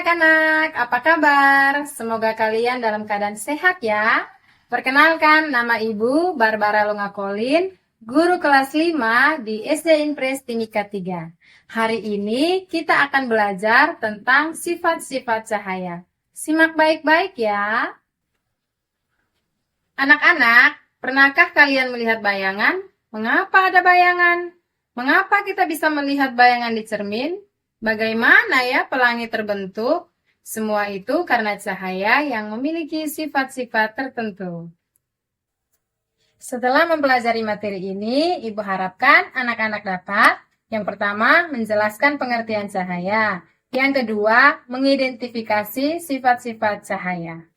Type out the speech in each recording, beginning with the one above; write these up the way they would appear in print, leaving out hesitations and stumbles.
anak-anak, apa kabar? Semoga kalian dalam keadaan sehat ya. Perkenalkan, nama Ibu Barbara Lungakolin, guru kelas 5 di SD Impres Timika 3. Hari ini kita akan belajar tentang sifat-sifat cahaya. Simak baik-baik ya. Anak-anak, pernahkah kalian melihat bayangan? Mengapa ada bayangan? Mengapa kita bisa melihat bayangan di cermin? Bagaimana ya pelangi terbentuk? Semua itu karena cahaya yang memiliki sifat-sifat tertentu. Setelah mempelajari materi ini, Ibu harapkan anak-anak dapat yang pertama menjelaskan pengertian cahaya, yang kedua mengidentifikasi sifat-sifat cahaya.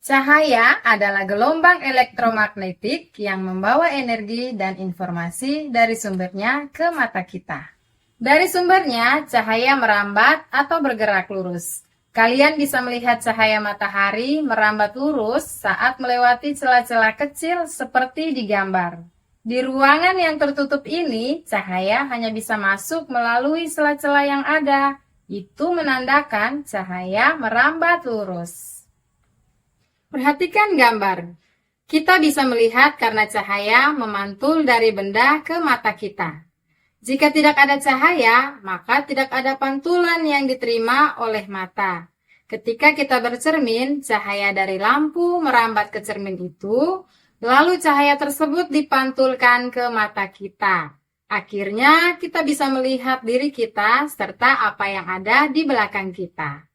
Cahaya adalah gelombang elektromagnetik yang membawa energi dan informasi dari sumbernya ke mata kita. Dari sumbernya, cahaya merambat atau bergerak lurus. Kalian bisa melihat cahaya matahari merambat lurus saat melewati celah-celah kecil seperti di gambar. Di ruangan yang tertutup ini, cahaya hanya bisa masuk melalui celah-celah yang ada. Itu menandakan cahaya merambat lurus. Perhatikan gambar. Kita bisa melihat karena cahaya memantul dari benda ke mata kita. Jika tidak ada cahaya, maka tidak ada pantulan yang diterima oleh mata. Ketika kita bercermin, cahaya dari lampu merambat ke cermin itu, lalu cahaya tersebut dipantulkan ke mata kita. Akhirnya, kita bisa melihat diri kita serta apa yang ada di belakang kita.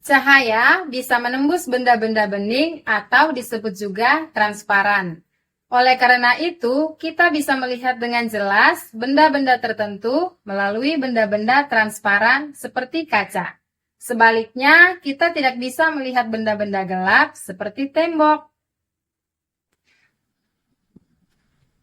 Cahaya bisa menembus benda-benda bening atau disebut juga transparan. Oleh karena itu, kita bisa melihat dengan jelas benda-benda tertentu melalui benda-benda transparan seperti kaca. Sebaliknya, kita tidak bisa melihat benda-benda gelap seperti tembok.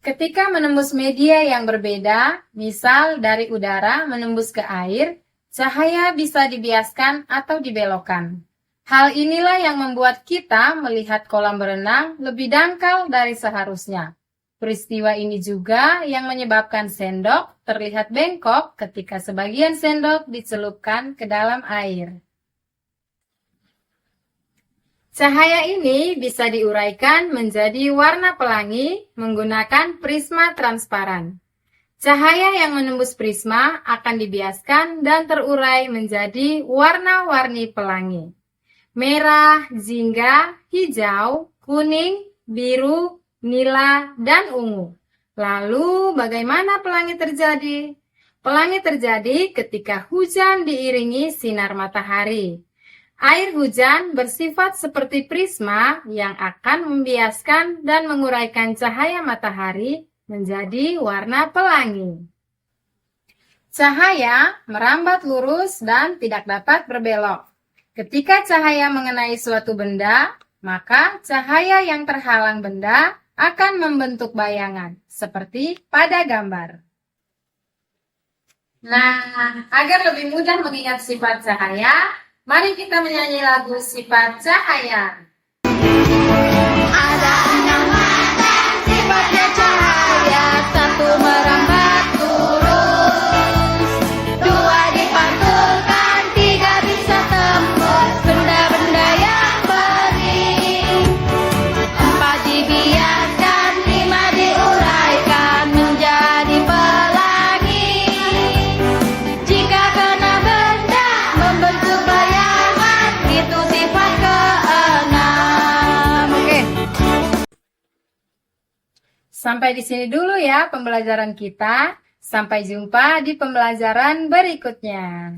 Ketika menembus media yang berbeda, misal dari udara menembus ke air, cahaya bisa dibiaskan atau dibelokkan. Hal inilah yang membuat kita melihat kolam berenang lebih dangkal dari seharusnya. Peristiwa ini juga yang menyebabkan sendok terlihat bengkok ketika sebagian sendok dicelupkan ke dalam air. Cahaya ini bisa diuraikan menjadi warna pelangi menggunakan prisma transparan. Cahaya yang menembus prisma akan dibiaskan dan terurai menjadi warna-warni pelangi. Merah, jingga, hijau, kuning, biru, nila, dan ungu. Lalu bagaimana pelangi terjadi? Pelangi terjadi ketika hujan diiringi sinar matahari. Air hujan bersifat seperti prisma yang akan membiaskan dan menguraikan cahaya matahari menjadi warna pelangi. Cahaya merambat lurus dan tidak dapat berbelok. Ketika cahaya mengenai suatu benda, maka cahaya yang terhalang benda akan membentuk bayangan, seperti pada gambar. Nah, agar lebih mudah mengingat sifat cahaya, mari kita menyanyi lagu Sifat Cahaya. Ada 6 mata, sifatnya cahaya, 1 merambat lurus, 2 dipantulkan, 3 bisa tembus benda-benda yang bening, 4 dibiarkan, 5 diuraikan menjadi pelangi. Jika kena benda membentuk bayangan, itu sifat ke-6. Oke. Sampai di sini dulu ya pembelajaran kita. Sampai jumpa di pembelajaran berikutnya.